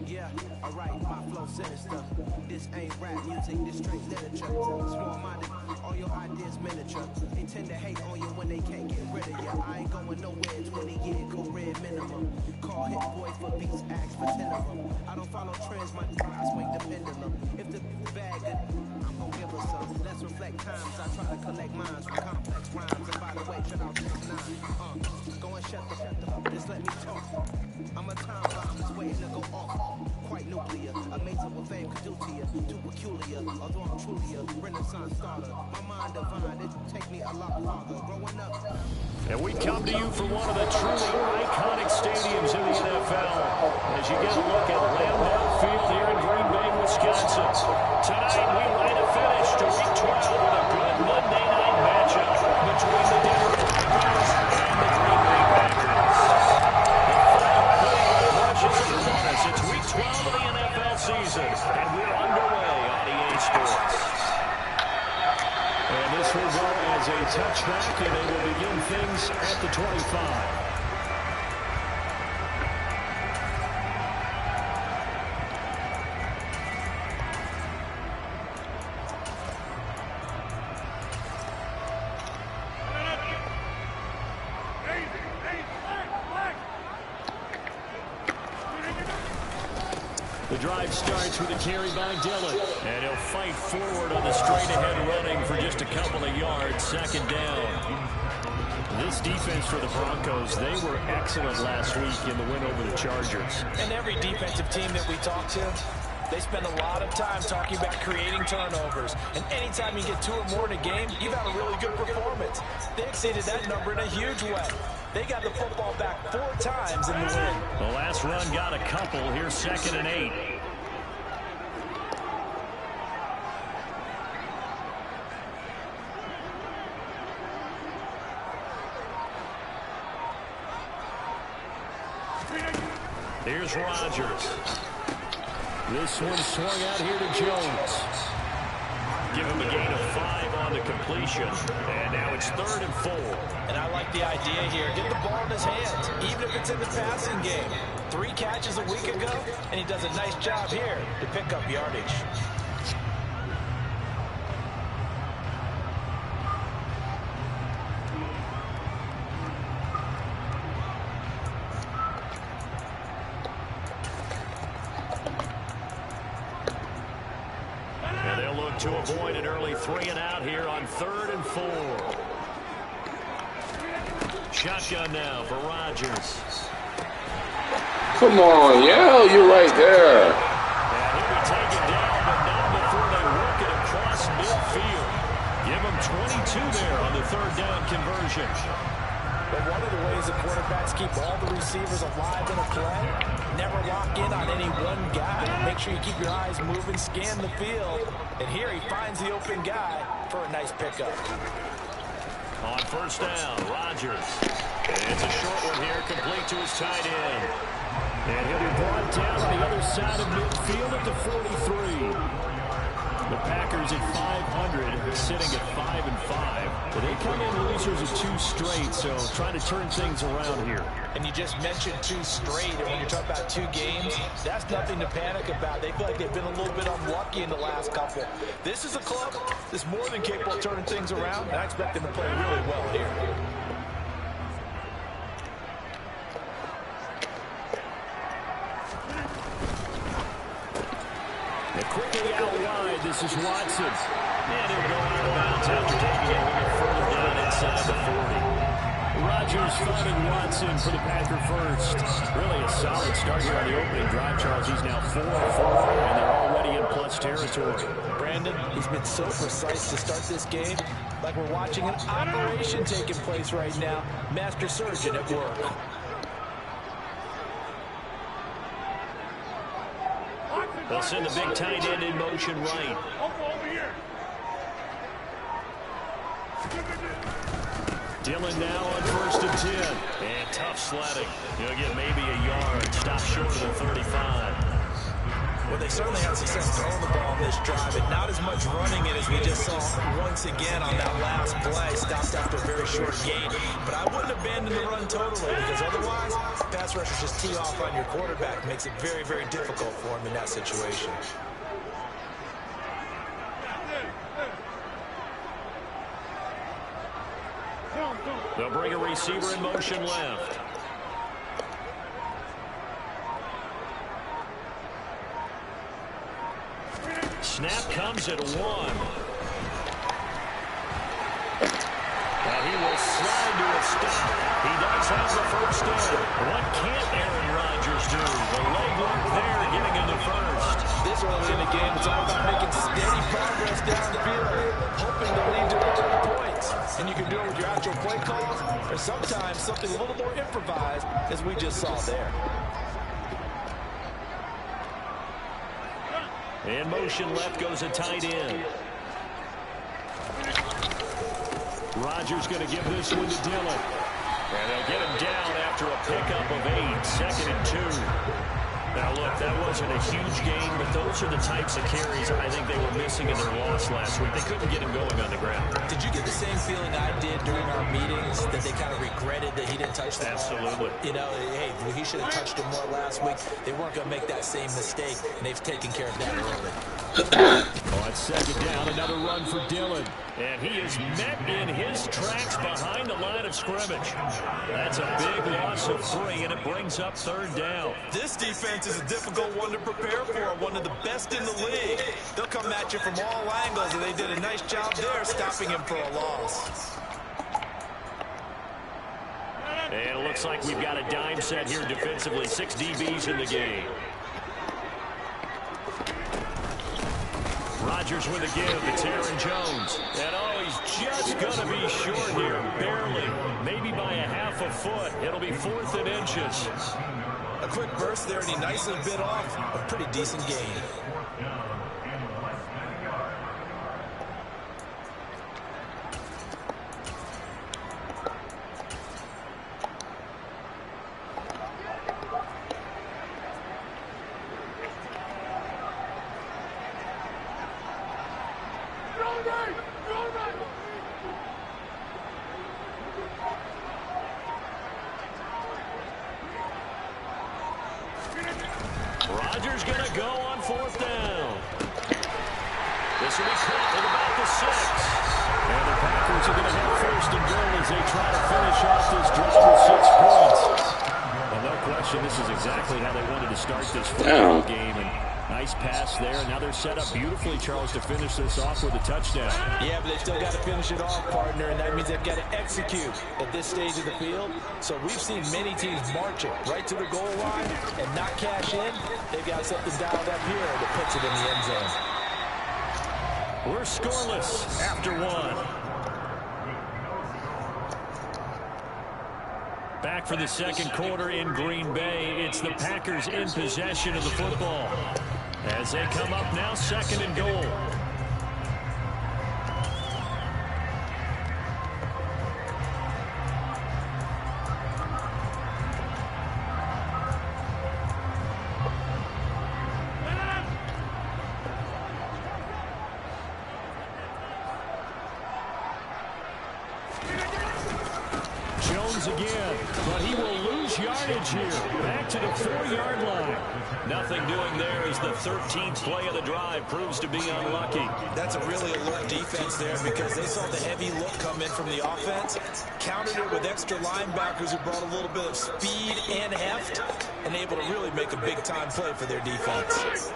Yeah, alright, my flow sinister. This ain't rap music, this straight literature. Small-minded, all your ideas miniature. They tend to hate on you when they can't get rid of you. I ain't going nowhere, 20-year career minimum. Call hit boy for beats, ask for 10 of them. I don't follow trends, my I swing the pendulum. If the bag, I'm gon' give her some. Let's reflect times, I try to collect minds from complex rhymes. And by the way, shut out 6-9. Go and shut the just let me talk. I'm a time bomb that's waiting to go off. Quite nuclear, amazing what fame could do to you. Too peculiar, although I'm truly a Renaissance starter. My mind divine, it take me a lot farther. Growing up. And we come to you from one of the truly iconic stadiums in the NFL as you get a look at Lambeau Field here in Green Bay, Wisconsin. Tonight we light a finish to Week 12 with a good Monday night matchup between the Denver Broncos and the Green Bay Packers. It's Week 12 of the NFL season, and we're underway on EA Sports. And this will go as a touchback, and they will begin things at the 25. The drive starts with a carry by Dillon. And he'll fight forward on the straight-ahead running for just a couple of yards. Second down. This defense for the Broncos, they were excellent last week in the win over the Chargers. And every defensive team that we talk to, they spend a lot of time talking about creating turnovers. And anytime you get 2 or more in a game, you've had a really good performance. They exceeded that number in a huge way. They got the football back 4 times in the win. The last run got a couple. Here's 2nd and 8. Here's Rodgers. This one swung out here to Jones. Give him a gain of 5 on the completion. And now it's 3rd and 4. And I like the idea here. Get the ball in his hands, even if it's in the passing game. 3 catches a week ago, and he does a nice job here to pick up yardage. To avoid an early 3 and out here on 3rd and 4. Shotgun now for Rodgers. Come on, yeah, you're right there. And he'll be taken down, but not before they work it across midfield. Give him 22 there on the 3rd down conversion. But one of the ways the quarterbacks keep all the receivers alive in a play, never lock in on any one guy. Make sure you keep your eyes moving, scan the field. And here he finds the open guy for a nice pickup. On 1st down, Rodgers. And it's a short one here, complete to his tight end. And he'll be brought down on the other side of midfield at the 43. The Packers at 500, sitting at 5-5. But they come in losers of 2 straight, so trying to turn things around here. And you just mentioned 2 straight, and when you're talking about 2 games, that's nothing to panic about. They feel like they've been a little bit unlucky in the last couple. This is a club that's more than capable of turning things around, and I expect them to play really well here. Quickly out wide, this is Watson. And he'll go after taking it a little further down inside the 40. Rodgers finding Watson for the Packer first. Really a solid start here on the opening drive, Charles. He's now 4-4, and they're already in plus territory. Brandon, he's been so precise to start this game, like we're watching an operation taking place right now. Master surgeon at work. They'll send the big tight end in motion right. Dillon now on 1st and 10. And tough sledding. He'll get maybe a yard. Stop short of the 35. Well, they certainly had success throwing the ball in this drive, and not as much running it as we just saw once again on that last play. Stopped after a very short gain. But I wouldn't abandon the run totally, because otherwise, pass rushers just tee off on your quarterback. Makes it very, very difficult for him in that situation. They'll bring a receiver in motion left. Snap comes at 1. And he will slide to a stop. He does have the first down. What can't Aaron Rodgers do? The leg work there, getting him the first. This early in the game, it's all about making steady progress downfield, hoping to lead to early points. And you can do it with your actual play calls, or sometimes something a little more improvised, as we just saw there. In motion left goes a tight end. Rodgers going to give this one to Dillon. And they'll get him down after a pickup of 8, 2nd and 2. Now, look, that wasn't a huge gain, but those are the types of carries I think they were missing in their loss last week. They couldn't get him going on the ground. Did you get the same feeling I did during our meetings, that they kind of regretted that he didn't touch the ball? Absolutely. You know, hey, he should have touched him more last week. They weren't going to make that same mistake, and they've taken care of that early. On 2nd down, another run for Dillon. And he is met in his tracks behind the line of scrimmage. That's a big loss of 3, and it brings up 3rd down. This defense is a difficult one to prepare for, one of the best in the league. They'll come at you from all angles, and they did a nice job there stopping him for a loss. And it looks like we've got a dime set here defensively. 6 DBs in the game. Rodgers with a give. It's Aaron Jones. And oh, he's just going to be short here. Barely. Maybe by a half a foot. It'll be 4th and inches. A quick burst there, and he nicely bit off a pretty decent gain. Rodgers going to go on 4th down. This will be caught at about the 6. And the Packers are going to have 1st and goal as they try to finish off this drive with 6 points. Well, no question, this is exactly how they wanted to start this football game. And nice pass there. Now they're set up beautifully, Charles, to finish this off with a touchdown. Yeah, but they still got to finish it off, partner, and that means they've got to execute at this stage of the field. So we've seen many teams march it right to the goal line and not cash in. They've got something dialed up here that puts it in the end zone. We're scoreless after 1. Back for the 2nd quarter in Green Bay. It's the Packers in possession of the football as they come up now 2nd and goal. Again, but he will lose yardage here. Back to the 4-yard line. Nothing doing there as the 13th play of the drive proves to be unlucky. That's a really alert defense there because they saw the heavy look come in from the offense, countered it with extra linebackers who brought a little bit of speed and heft, and able to really make a big-time play for their defense.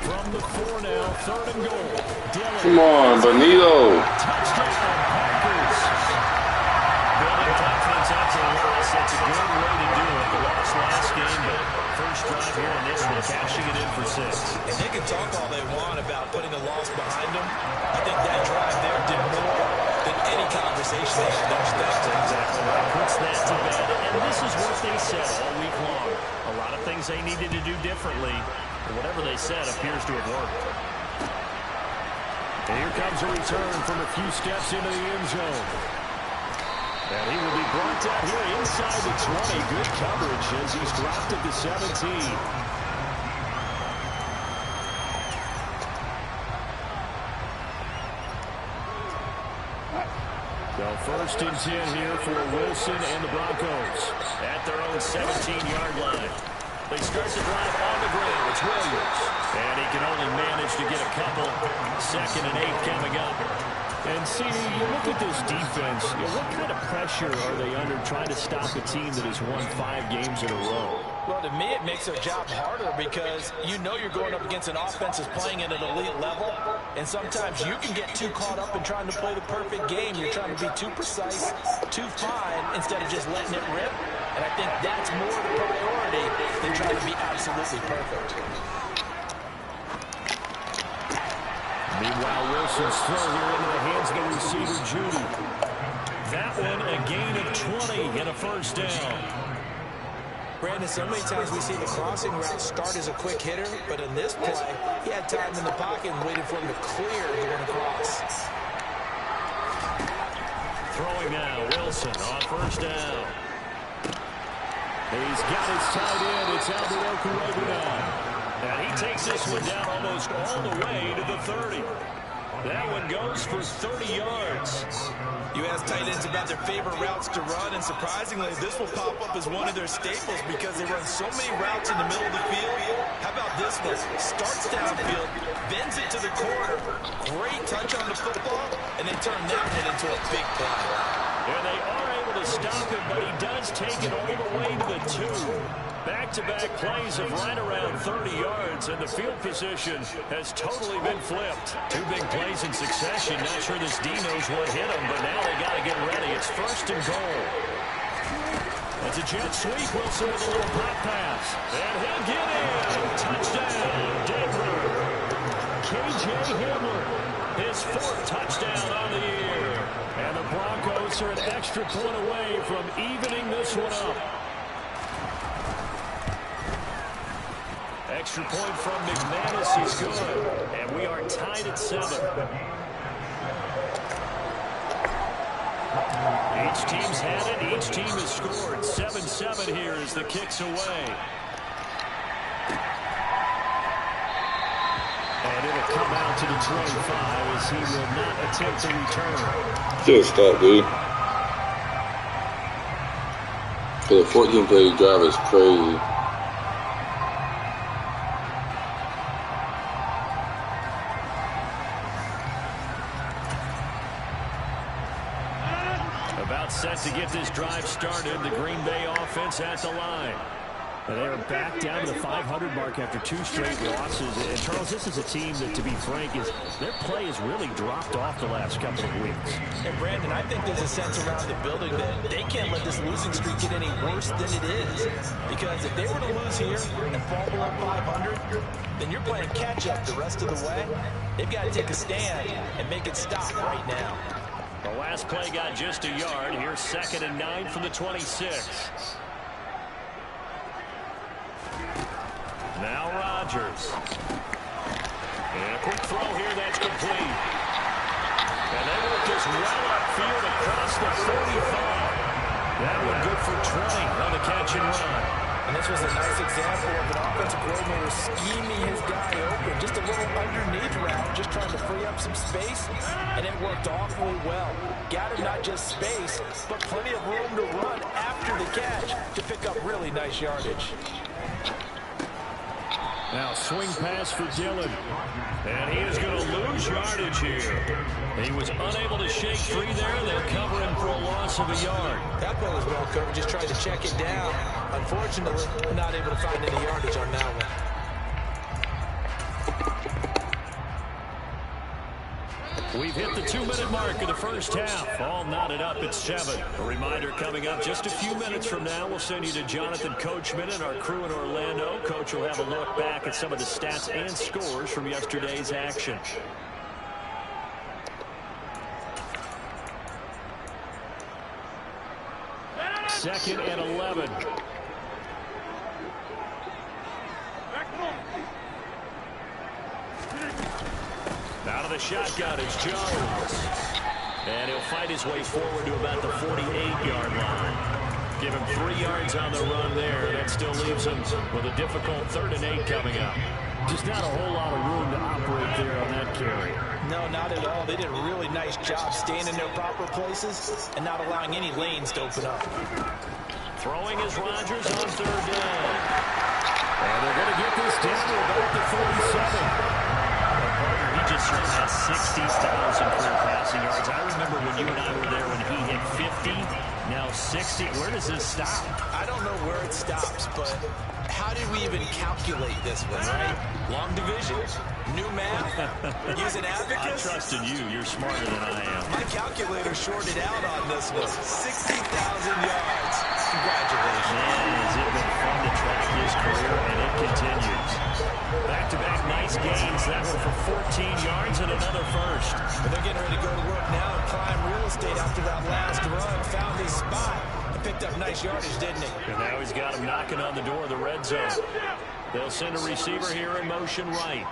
From the 4 now, 3rd and goal. Dillon. Come on, Benito. Touchdown, Packers. Building confidence after a loss. That's a good way to do it. The loss last game, but first drive here in this one, cashing it in for 6. And they can talk all they want about putting a loss behind them. I think that drive there did more than any conversation they had. That's exactly right. Puts that to bed. And this is what they said all week long. A lot of things they needed to do differently. And whatever they said appears to have worked. And here comes a return from a few steps into the end zone. And he will be brought down here inside the 20. Good coverage as he's dropped at the 17. So 1st and 10 here for Wilson and the Broncos at their own 17-yard line. They start the drive on the ground. It's Williams. And he can only manage to get a couple. 2nd and 8 coming up. And see, you look at this defense, what kind of pressure are they under trying to stop a team that has won 5 games in a row? Well, to me, it makes their job harder because you know you're going up against an offense that's playing at an elite level, and sometimes you can get too caught up in trying to play the perfect game. You're trying to be too precise, too fine, instead of just letting it rip. And I think that's more the priority than trying to be absolutely perfect. Meanwhile, Wilson's throw here into the hands of the receiver, Judy. That one, a gain of 20 and a 1st down. Brandon, so many times we see the crossing route start as a quick hitter, but in this play, he had time in the pocket and waited for him to clear the one across. Throwing now, Wilson on 1st down. He's got his tight end. It's WK12. And he takes this one down almost all the way to the 30. That one goes for 30 yards. You ask tight ends about their favorite routes to run, and surprisingly, this will pop up as one of their staples because they run so many routes in the middle of the field. How about this one? Starts downfield, bends it to the corner. Great touch on the football, and they turn that one into a big play. And they are able to stop him, but he does take it all the way to the 2. Back-to-back plays of right around 30 yards, and the field position has totally been flipped. 2 big plays in succession. Not sure this D knows what hit him, but now they got to get ready. It's 1st and goal. It's a jet sweep. Wilson with a little pop pass. And he'll get in. Touchdown, Denver. K.J. Hamler, his 4th touchdown on the year. And the Broncos are an extra point away from evening this one up. Extra point from McManus is good. And we are tied at 7. Each team's had it. Each team has scored. 7-7 here as the kick's away. And it'll come out to the 25 as he will not attempt to return. Just stop, dude. For the 14-play drive is crazy. Set to get this drive started. The Green Bay offense at the line. And they are back down to the 500 mark after 2 straight losses. And Charles, this is a team that, to be frank, their play has really dropped off the last couple of weeks. And Brandon, I think there's a sense around the building that they can't let this losing streak get any worse than it is. Because if they were to lose here and fall below 500, then you're playing catch-up the rest of the way. They've got to take a stand and make it stop right now. The last play got just a yard. Here's 2nd and 9 from the 26. Now Rodgers. And a quick throw here that's complete. And they work this well upfield across the 35. That one good for 20 on the catch and run. And this was a nice example of an offensive coordinator scheming his guy open. Just a little underneath route, just trying to free up some space, and it worked awfully well. Got him not just space, but plenty of room to run after the catch to pick up really nice yardage. Now swing pass for Dillon. And he is going to lose yardage here. He was unable to shake free there. They'll cover him for a loss of a yard. That play was well covered. Just tried to check it down. Unfortunately, not able to find any yardage on that one. We've hit the 2-minute mark of the first half. All knotted up at 7. A reminder coming up just a few minutes from now. We'll send you to Jonathan Coachman and our crew in Orlando. Coach will have a look back at some of the stats and scores from yesterday's action. Second and 11. Out of the shotgun, it's Jones. And he'll fight his way forward to about the 48-yard line. Give him 3 yards on the run there. That still leaves him with a difficult 3rd and 8 coming up. Just not a whole lot of room to operate there on that carry. No, not at all. They did a really nice job staying in their proper places and not allowing any lanes to open up. Throwing is Rodgers on 3rd down. And they're going to get this down to about the 47. He just surpassed 60,000 career passing yards. I remember when you and I were there when he hit 50, now 60. Where does this stop? I don't know where it stops, but how did we even calculate this one, right? Long division, new math, using abacus. I trust in you. You're smarter than I am. My calculator shorted out on this one. 60,000 yards. Congratulations. Man, has it been fun to track his career, and it continues. Back-to-back nice gains. That one for 14 yards and another first. But they're getting ready to go to work now and climb real estate after that last run. Found his spot and picked up nice yardage, didn't he? And now he's got him knocking on the door of the red zone. They'll send a receiver here in motion right.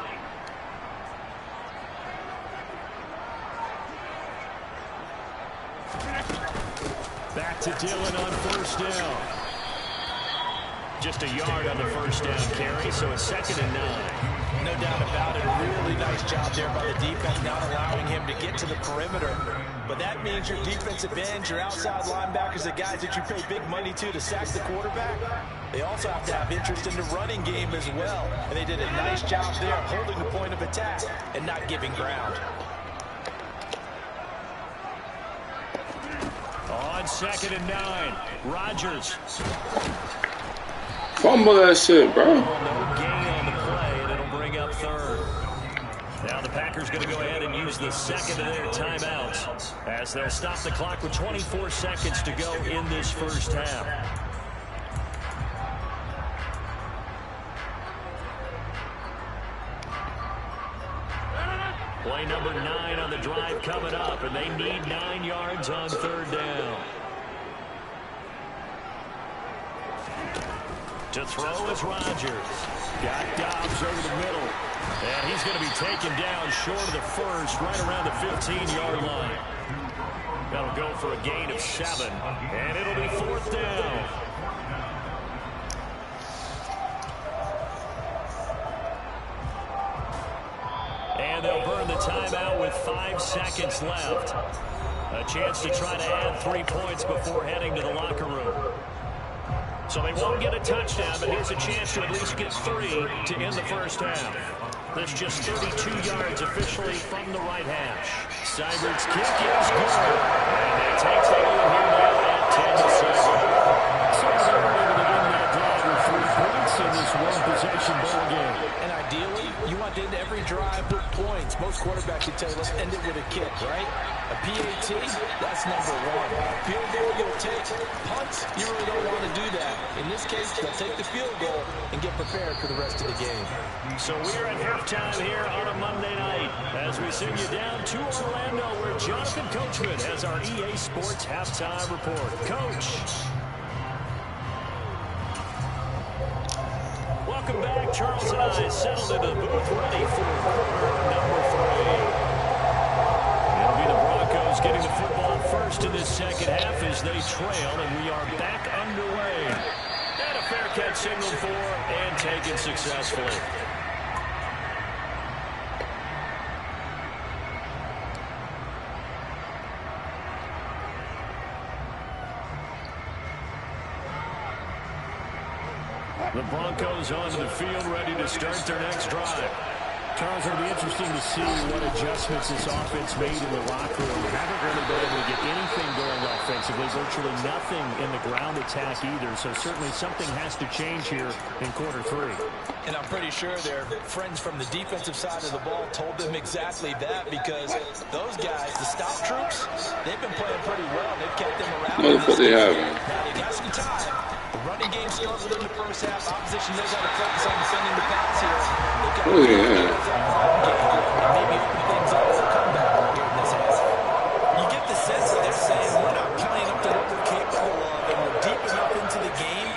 Back to Dillon on 1st down. Just a yard on the 1st down carry, so it's 2nd and 9. No doubt about it. Really nice job there by the defense, not allowing him to get to the perimeter. But that means your defensive ends, your outside linebackers, the guys that you pay big money to sack the quarterback, they also have to have interest in the running game as well. And they did a nice job there holding the point of attack and not giving ground. On 2nd and 9, Rodgers. Fumble that shit, bro. No gain on the play, and it'll bring up 3rd. Now the Packers going to go ahead and use the 2nd of their timeouts as they'll stop the clock with 24 seconds to go in this first half. Play number 9 on the drive coming up, and they need 9 yards on 3rd down. To throw is Rodgers. Got Dobbs over the middle. And he's going to be taken down short of the first, right around the 15-yard line. That'll go for a gain of 7. And it'll be 4th down. And they'll burn the timeout with 5 seconds left. A chance to try to add 3 points before heading to the locker room. So they won't get a touchdown, but here's a chance to at least get 3 to end the first half. That's just 32 yards officially from the right hash. Seibert's kick is good. And they take the lead here now at 10-7. So they're able to win that drive with 3 points in this one-possession ball game. And ideally, you want to end every drive with points. Most quarterbacks would tell you, let's end it with a kick, right? A PAT, that's number 1. Field goal, you'll take. Punts, you really don't want to do that. In this case, they'll take the field goal and get prepared for the rest of the game. So we're at halftime here on a Monday night as we send you down to Orlando where Jonathan Coachman has our EA Sports halftime report. Coach. Welcome back. Charles and I settled into the booth ready for quarter number 3. It'll be the Broncos getting the football first in this second half as they trail, and we are back underway. And a fair catch signaled for and taken successfully. The Broncos onto the field ready to start their next drive. Charles, it'll be interesting to see what adjustments this offense made in the locker room. Haven't really been able to get anything going offensively, virtually nothing in the ground attack either. So certainly something has to change here in quarter 3. And I'm pretty sure their friends from the defensive side of the ball told them exactly that, because those guys, the stop troops, they've been playing pretty well. They've kept them around. What they have? Now they got some time. The running game struggled in the first half. Opposition knows how to focus on defending the pass here. Oh, yeah. Maybe open things up for a comeback here in this half. You get the sense that they're saying we're not playing up to what we're capable of, and we're deep enough into the game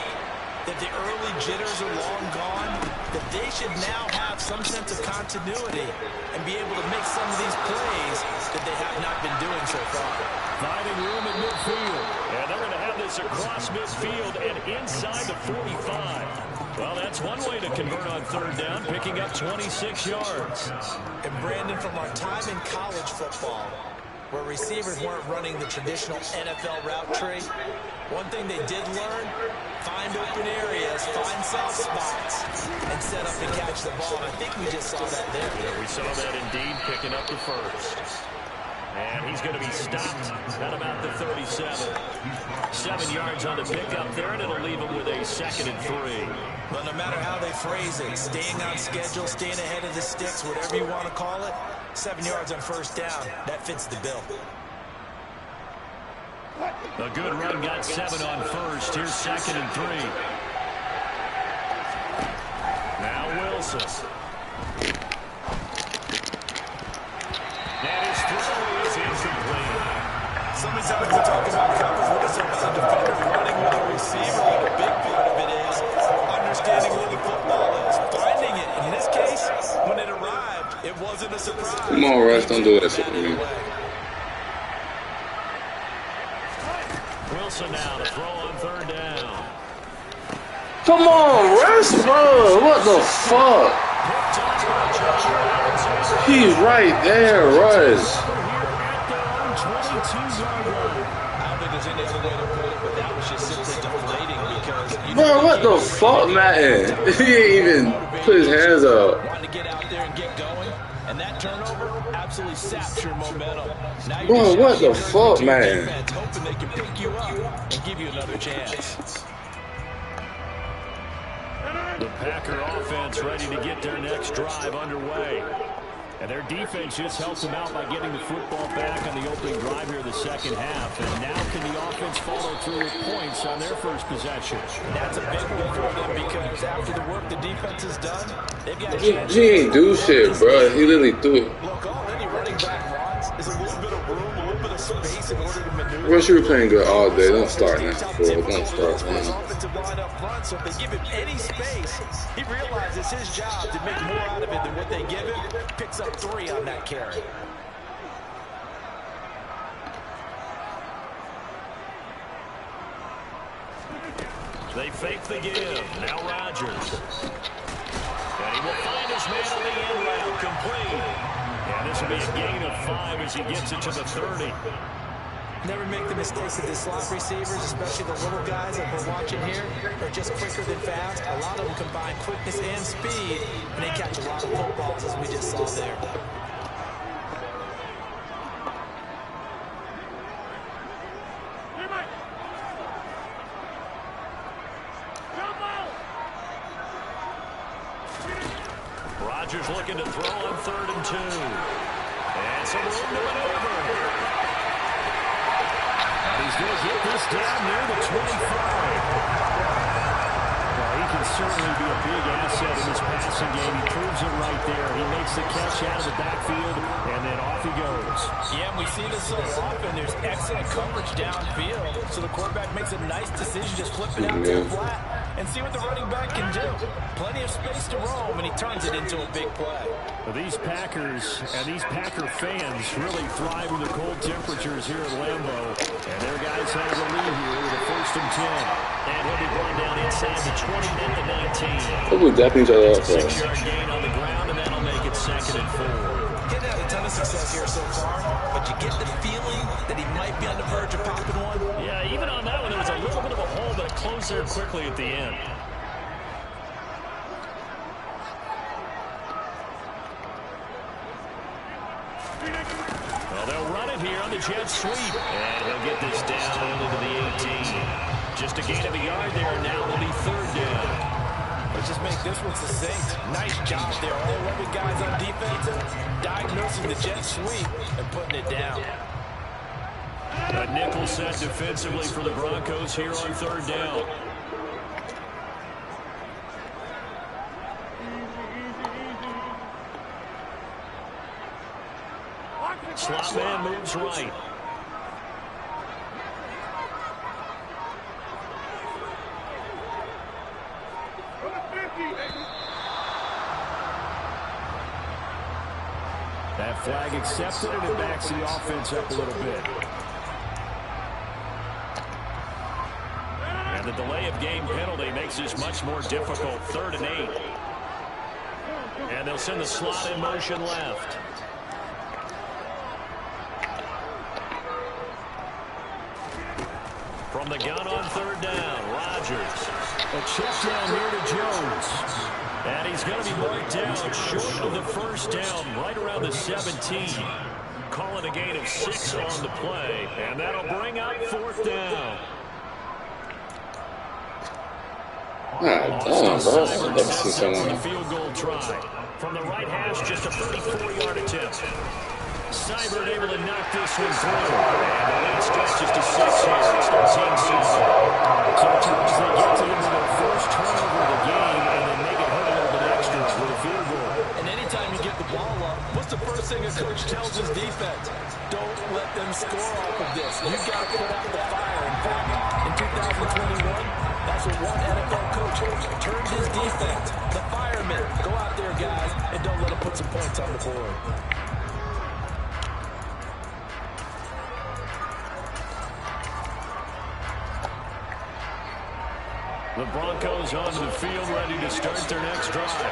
that the early jitters are long gone, that they should now have some sense of continuity and be able to make some of these plays that they have not been doing so far. Finding room at midfield. And they're going to have this across midfield and inside the 45. Well, that's one way to convert on third down, picking up 26 yards. And Brandon, from our time in college football, where receivers weren't running the traditional NFL route tree, one thing they did learn, find open areas, find soft spots, and set up and catch the ball. And I think we just saw that there. Yeah, we saw that indeed, picking up the first. And he's going to be stopped at about the 37. 7 yards on the pickup there, and it'll leave him with a 2nd and 3. But no matter how they phrase it, staying on schedule, staying ahead of the sticks, whatever you want to call it, 7 yards on first down, that fits the bill. A good run got 7 on first. Here's 2nd and 3. Now Wilson. And his throw is incomplete. Sometimes we talk about coverage with a defender running with a receiver, but a big part of it is understanding where the football is, finding it. In this case, when it arrived, it wasn't a surprise. Come on, Russ, don't do that to me. Wilson now to throw on third down. Come on, Russ, bro. What the fuck? He's right there, Russ. I don't think there's any other way to put it, but that was just simply deflating because... Bro, what the fuck, Madden? He ain't even put his hands up. Wanting to get out there and get going, and that turnover absolutely saps your momentum. Now Bro, what the fuck, man? Hoping they can pick you up and give you another chance. The Packer offense ready to get their next drive underway. And their defense just helped them out by getting the football back on the opening drive here in the second half. And now can the offense follow through with points on their first possession? That's a big one for them because after the work the defense has done, they've got a chance. He ain't do shit, bro. He literally threw it. Look, all any running back wants is a little bit of room, a little bit of space in order to maneuver. Russ, you were playing good all day. Don't start now. Don't start now. Offensive line up front, so if they give him any space, he realizes it's his job to make more out of it than what they give him. Picks up 3 on that carry. They fake the give. Now Rodgers. And he will find his man on the end route, complete. And this will be a gain of 5 as he gets it to the 30. Never make the mistake that the slot receivers, especially the little guys that we're watching here, are just quicker than fast. A lot of them combine quickness and speed, and they catch a lot of footballs, as we just saw there. Rodgers looking to throw on 3rd and 2. And some room to maneuver. And he's going to get this down near the 25. Well, he can certainly be a big asset in this passing game. He proves it right there. He makes the catch out of the backfield, and then off he goes. Yeah, we see this so often. There's excellent coverage downfield. So the quarterback makes a nice decision, just flip it out to the flat and see what the running back can do. Plenty of space to roam, and he turns it into a big play. Well, these Packers and these Packer fans really thrive in the cold temperatures here at Lambeau. And their guys have the lead here with a 1st and 10. And he'll be brought down inside the 20 at the 19. What would that each other up for? 6-yard gain on the ground, and that'll make it 2nd and 4. Getting had a ton of success here so far, but you get the feeling that he might be on the verge of popping one. Yeah, even on that one, there was a little bit of a hole, but it closed there quickly at the end. They'll run it here on the jet sweep. And he'll get this down into the 18. Just a gain of a yard there, and now it'll be third down. Let's just make this one succinct. Nice job there. All 11 guys on defense, diagnosing the jet sweep and putting it down. A nickel set defensively for the Broncos here on third down. Slot man moves right. That flag accepted, and it backs the offense up a little bit. And the delay of game penalty makes this much more difficult. 3rd and 8. And they'll send the slot in motion left. From the gun on 3rd down, Rodgers. A check down here to Jones. And he's going to be marked down short of the first down, right around the 17. Calling a gain of 6 on the play. And that'll bring up 4th down. God damn, bro. Let's see someone. The field goal try. From the right hash, just a 34-yard attempt. Seibert able to knock this one through. And the lead stretches to 6 here. It's 13-7. So Charles, they get to into their first turnover of the game and then make it hurt a little bit extra with a field goal. And anytime you get the ball up, what's the first thing a coach tells his defense? Don't let them score off of this. You've got to put out the fire. In fact, in 2021, that's what one NFL coach turned his defense. The firemen. Go out there, guys, and don't let them put some points on the board. The Broncos onto the field, ready to start their next drive.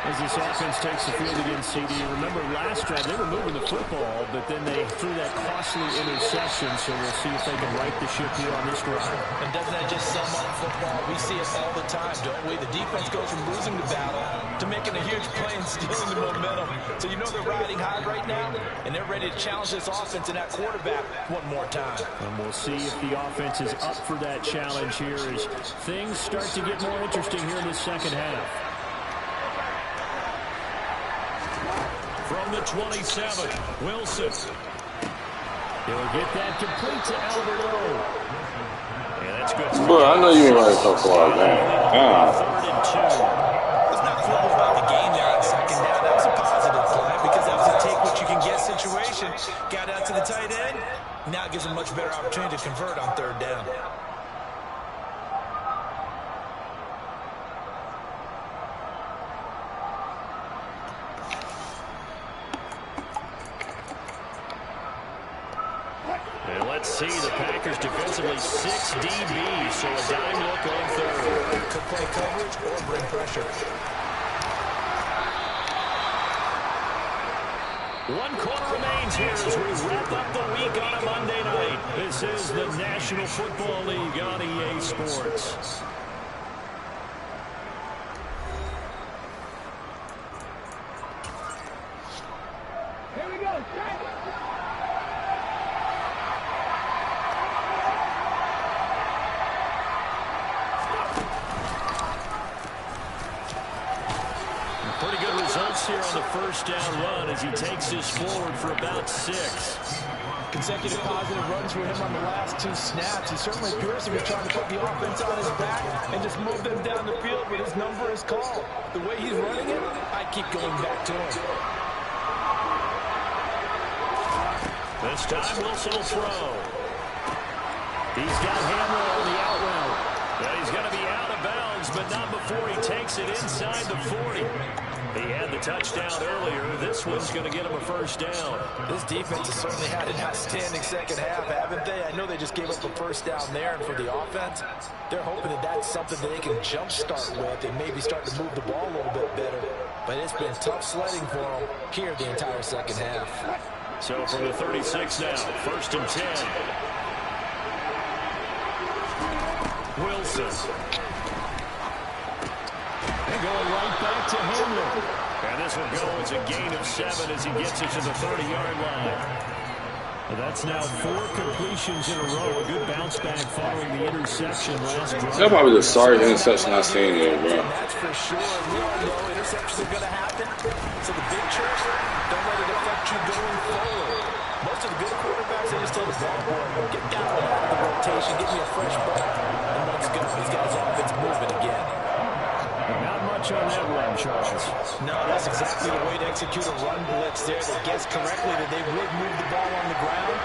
As this offense takes the field against CD, remember last drive they were moving the football, but then they threw that costly interception, so we'll see if they can right the ship here on this drive. And doesn't that just sum up football? We see it all the time, don't we? The defense goes from losing the battle to making a huge play and stealing the momentum. So you know they're riding high right now, and they're ready to challenge this offense and that quarterback one more time. And we'll see if the offense is up for that challenge here as things start to get more interesting here in the second half. From the 27, Wilson. He'll get that complete to Albert O. Yeah, that's good. Bro, I know you ain't right so far, man. 3rd and 2. Let's not quibble about the game there on 2nd down. That was a positive play because that was a take what you can get situation. Got out to the tight end. Now it gives them much better opportunity to convert on 3rd down. And let's see, the Packers defensively 6 DBs, so a dime look on 3rd. Could play coverage or bring pressure. 1 quarter remains here as we wrap up the week on a Monday night. This is the National Football League on EA Sports. Here we go. Pretty good results here on the first down run as he takes this forward for about 6. Consecutive positive runs for him on the last 2 snaps. He certainly appears to be trying to put the offense on his back and just move them down the field when his number is called. The way he's running it, I keep going back to him. This time Wilson will throw. He's got Hamler on the out route. Well, he's going to be out of bounds, but not before he takes it inside the 40. He had the touchdown earlier. This one's going to get him a first down. This defense has certainly had an outstanding second half, haven't they? I know they just gave up a first down there, and for the offense, they're hoping that that's something that they can jumpstart with and maybe start to move the ball a little bit better. But it's been tough sledding for them here the entire second half. So from the 36 now, 1st and 10. Wilson. And going right back to Hamler. And this will go as a gain of 7 as he gets it to the 30-yard line. That's now 4 completions in a row. A good bounce back following the interception last drive. That's probably the sorriest interception I've seen here, bro. That's for sure. We all know interceptions are going to happen. So the big trick, don't let it affect you going forward. Most of the good quarterbacks, they just tell the ball boy, get down and out of the rotation, get me a fresh ball, and let's go. He's got his offense moving again. Not much on that run, Charles. No, that's exactly the way to execute a run blitz there. They guessed correctly that they would move the ball on the ground,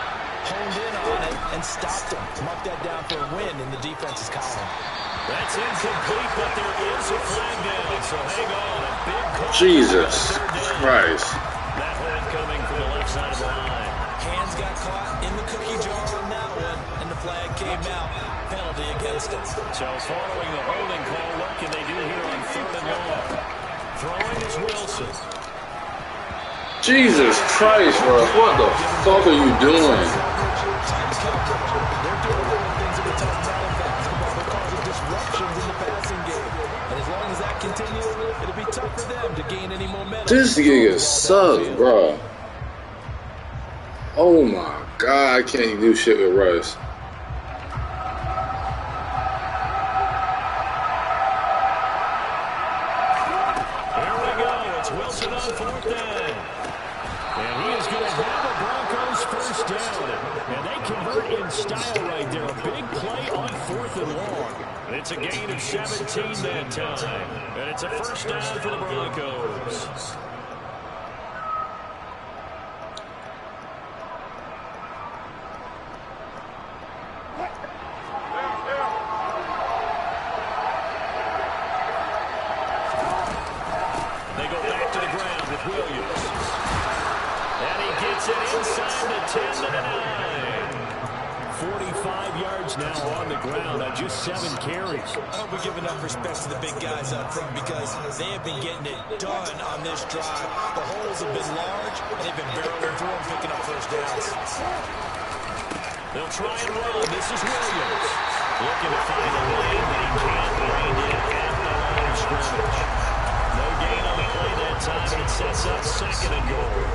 honed in on it, and stopped them. Mark that down for a win in the defense's column. That's incomplete, but there is a flag down, so hang on. A big call. Jesus Christ. That hold coming from the left side of the line. Hands got caught in the cookie jar on that one, and the flag came out. Penalty against it. So following the holding call, what can they do here on 3rd and long? Throwing is Wilson. Jesus Christ, bro. What the fuck are you doing? They're doing all the things that we talk about in basketball. They're causing disruptions in the passing game. And as long as that continues, it'll be tough for them to gain any momentum. This nigga sucks, bro. Oh my God, I can't do shit with Russ. Wilson on 4th down. And he is going to have a Broncos first down. And they convert in style right there. A big play on 4th and long. It's a gain of 17 that time. And it's a first down for the Broncos. Just 7 carries. I hope we give enough respect to the big guys up front because they have been getting it done on this drive. The holes have been large, and they've been barreling through them, picking up first downs. They'll try and run. This is Williams. Looking to find a lane, but he can't find it at the line of scrimmage. No gain on the play that time, and it sets up 2nd and goal.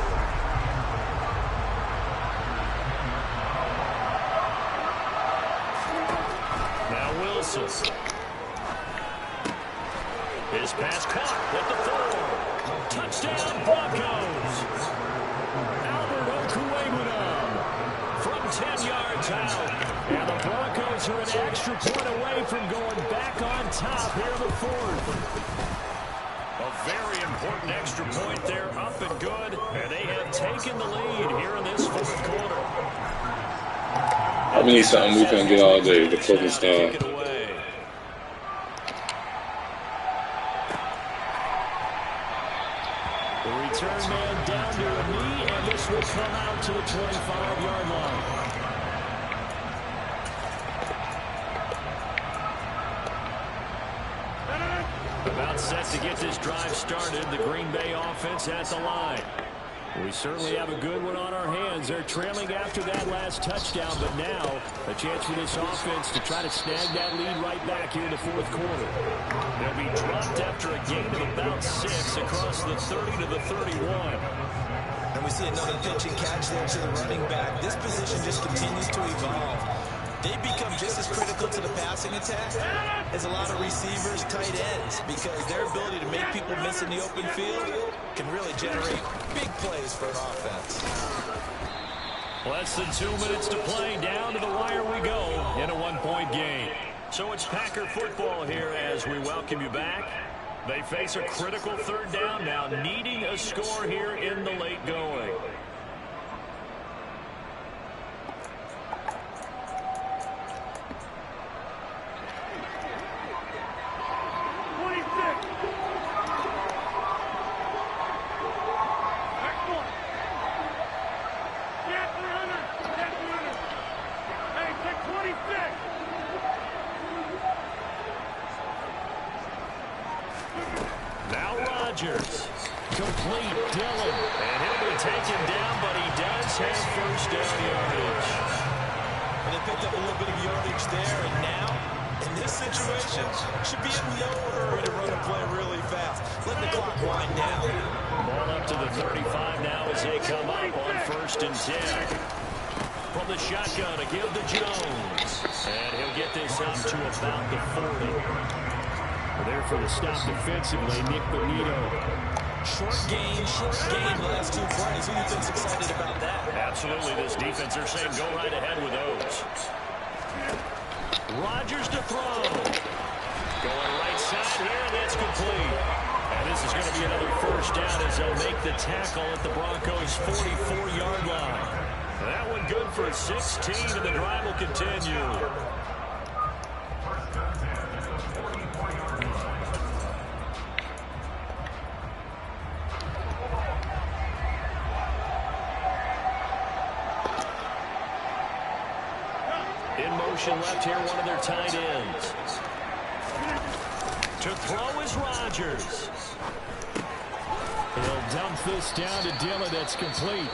His pass caught at the 4. Touchdown, Broncos. Albert Okwuegbunam from 10 yards out. And the Broncos are an extra point away from going back on top here in the 4th. A very important extra point there, up and good. And they have taken the lead here in this 4th quarter. I need something we couldn't get all day, the fucking style. Return man down to a knee, and this will come out to the 25-yard line. About set to get this drive started, the Green Bay offense at the line. We certainly have a good one on our hands. They're trailing after that last touchdown, but now a chance for this offense to try to snag that lead right back here in the 4th quarter. They'll be dropped after a gain of about 6 across the 30 to the 31. And we see another pitch and catch there to the running back. This position just continues to evolve. They become just as critical to the passing attack as a lot of receivers, tight ends, because their ability to make people miss in the open field can really generate big plays for an offense. Less than 2 minutes to play. Down to the wire we go in a 1-point game. So it's Packer football here as we welcome you back. They face a critical 3rd down now, needing a score here in the late going. Now Rodgers. Complete, Dillon. And he'll be taken down, but he does have first down yardage. And they picked up a little bit of yardage there, and now, in this situation, should be in no hurry to run a play really fast. Let the clock wind down. Ball up to the 35 now as they come up on 1st and 10. from the shotgun to give to Jones. And he'll get this up to about the 40. Well, there for the stop defensively, Nick Bonito. Short gain, last 2 plays. Who do you think's excited about that? Absolutely, this defense, they're saying go right ahead with those. Rodgers to throw. Going right side here, and that's complete. And this is going to be another first down as they'll make the tackle at the Broncos' 44-yard line. That one good for 16, and the drive will continue. In motion left here, one of their tight ends. To throw is Rodgers. He'll dump this down to Dillon. That's complete.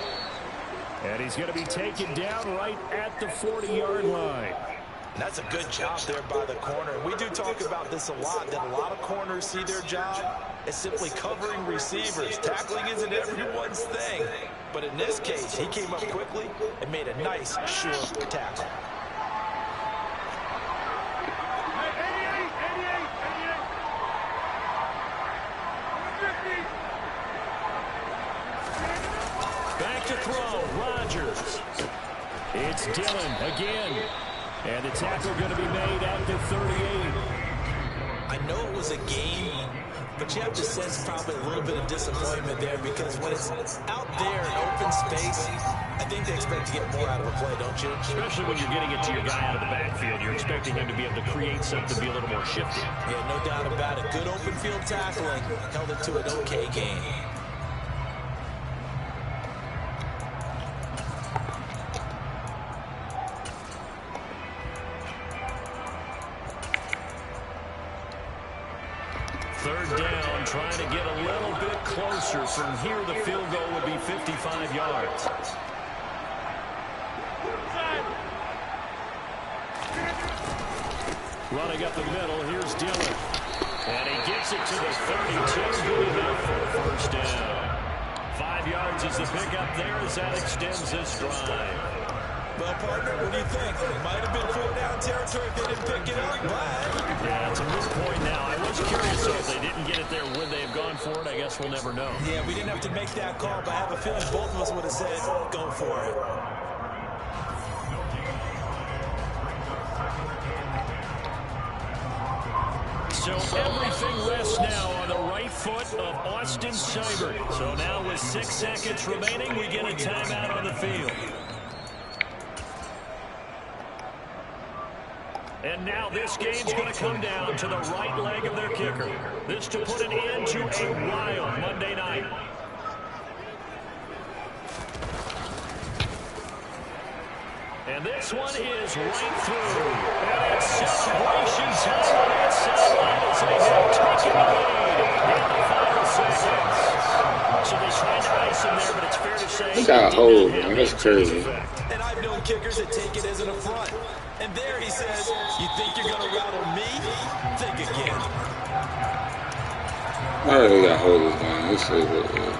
And he's going to be taken down right at the 40-yard line. And that's a good job there by the corner. We do talk about this a lot, that a lot of corners see their job as simply covering receivers. Tackling isn't everyone's thing. But in this case, he came up quickly and made a nice, short tackle. Back to throw, Rodgers. It's Dillon again. And the tackle going to be made at the 38. I know it was a game, but you have to sense probably a little bit of disappointment there because when it's out there in open space, I think they expect to get more out of a play, don't you? Especially when you're getting it to your guy out of the backfield. You're expecting him to be able to create something, be a little more shifty. Yeah, no doubt about it. Good open field tackling held it to an okay game. Third down, trying to get a little bit closer. From here, the field goal would be 55 yards. Running up the middle, here's Dillon. And he gets it to the 32, good enough for a first down. 5 yards is the pickup there as that extends this drive. Well, partner, what do you think? It might have been 4-down territory if they didn't pick it up, but... Yeah, it's a moot point now. I was curious, so if they didn't get it there, would they have gone for it? I guess we'll never know. Yeah, we didn't have to make that call, but I have a feeling both of us would have said, go for it. So everything rests now on the right foot of Austin Seibert. So now with 6 seconds remaining, we get a timeout on the field. And now this game's going to come down to the right leg of their kicker. This to put an end to a wild Monday night. And this one is right through. And it's celebration time on that sideline as they have taken the lead in the final seconds. So they tried to ice him there, but it's fair to say He got a hold, man. That's crazy. And I've known kickers that take it as an affront. And there he says, you think you're going to rattle me? Think again. I really got hold of this man. This is what it is.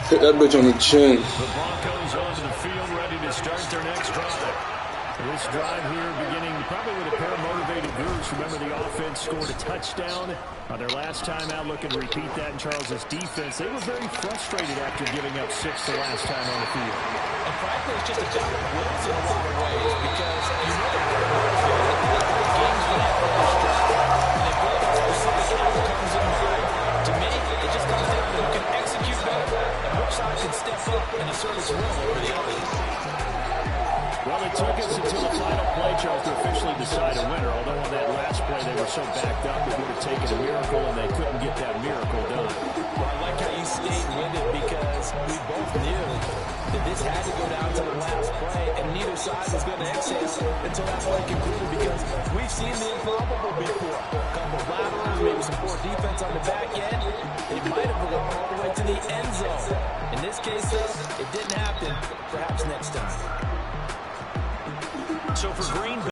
Hit that bitch on the chin. The Broncos onto the field, ready to start their next drive. This drive here beginning probably with a pair of motivated groups. Remember, the offense scored a touchdown on their last time out. Looking to repeat that in Charles's defense. They were very frustrated after giving up 6 the last time on the field. And frankly, it's just a battle of wills in a lot of ways because you know they're very motivated. The game's been that first drive. And they both have specific outcomes in mind. To me, it just comes down to who can execute better and which side can step up and assert its will over the other. Well, it took us until the final play, Charles, to officially decide a winner. Although on that last play they were so backed up it would have taken a miracle, and they couldn't get that miracle done. Well, I like how you stayed with it because we both knew that this had to go down to the last play, and neither side was going to exhale until that play concluded because we've seen the improbable before. A couple of laterals, maybe some poor defense on the back end. It might have gone all the way to the end zone. In this case, though, it didn't happen. Perhaps next time. So for Green Bay,